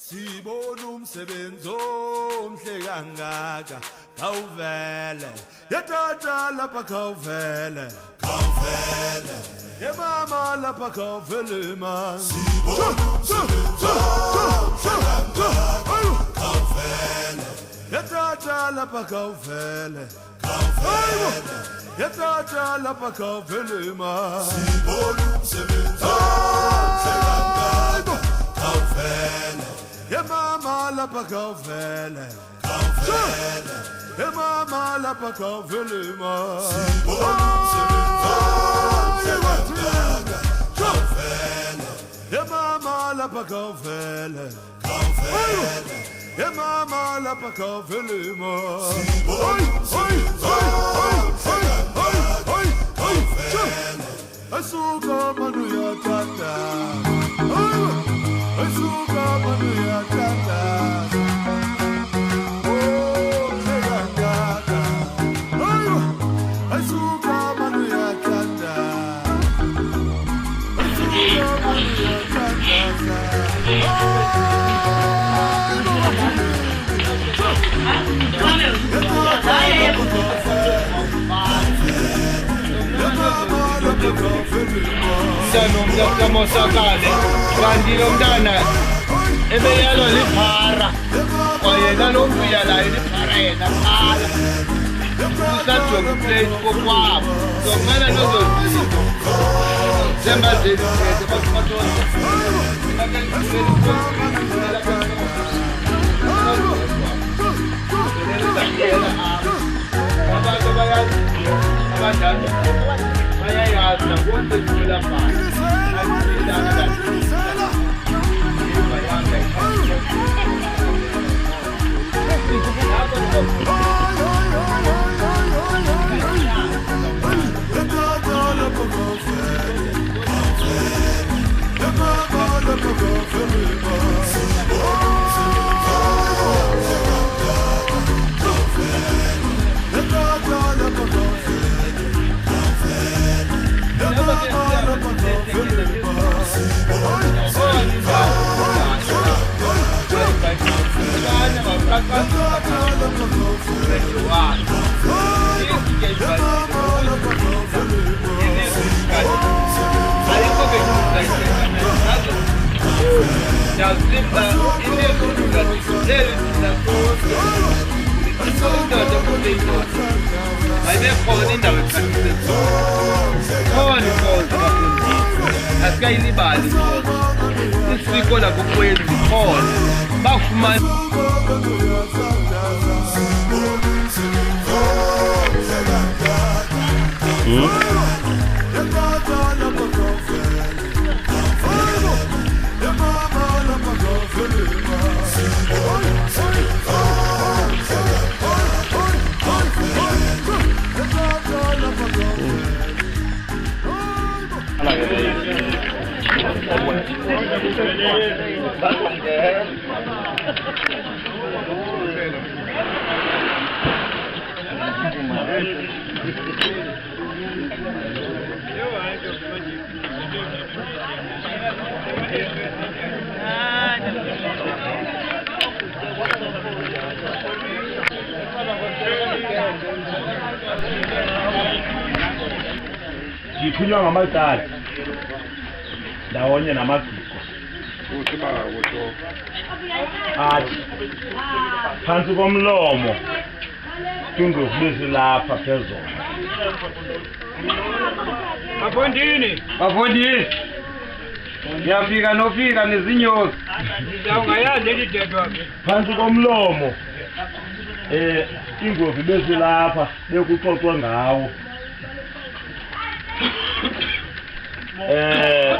sibona umsebenzi omhle kangaka khawuvele yatata lapha khawuvele yemama lapha khawuvele man sibona umsebenzi omhle kangaka khawuvele yatata lapha khawuvele yatata lapha khawuvele man sibona umsebenzi omhle kangaka khawuvele yemama lapha khawuvele yemama lapha khawuvele man sibona umsebenzi omhle kangaka khawuvele yemama lapha khawuvele yemama lapha khawuvele man sibona umsebenzi omhle kangaka asuka manu yatata asuka manu yatata oh shegangaka asuka manu yatata asuka manu yatata Mosakale kanti lo mntana ebeyalo liphara kwayena lobuya layo liphara yena phala usajoga place kokwabo zongana nozozizo zemba zezithethe basimathoza abantu bayazi abadala bayayazi nakonke kula phala asikayilibali isiko lakho kwezi khona bafumana Ngikhunywa ngamadala ndawonye namaziko athi phansi komlomo ingozibisi lapha phezulu bafundisi ngiyafika nofika nezinyosi awungayazi elidedwa phansi komlomo ingozi bese lapha bekuxoxwe ngawo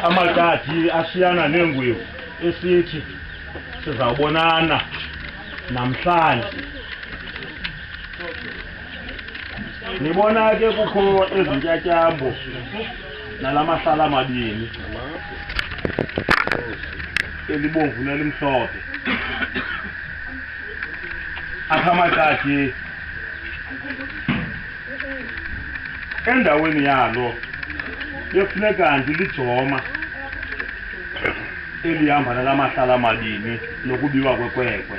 amakati ashiyana nengwevu esithi sizawubonana namhlanje nibona ke kukho ezintyatyambo nalamahlala amabini elibomvu nelimhlophe akhamakati endaweni yalo befuneka nje lijoma elihamba nalamahlala amabini lokubiwa kwekwekwe.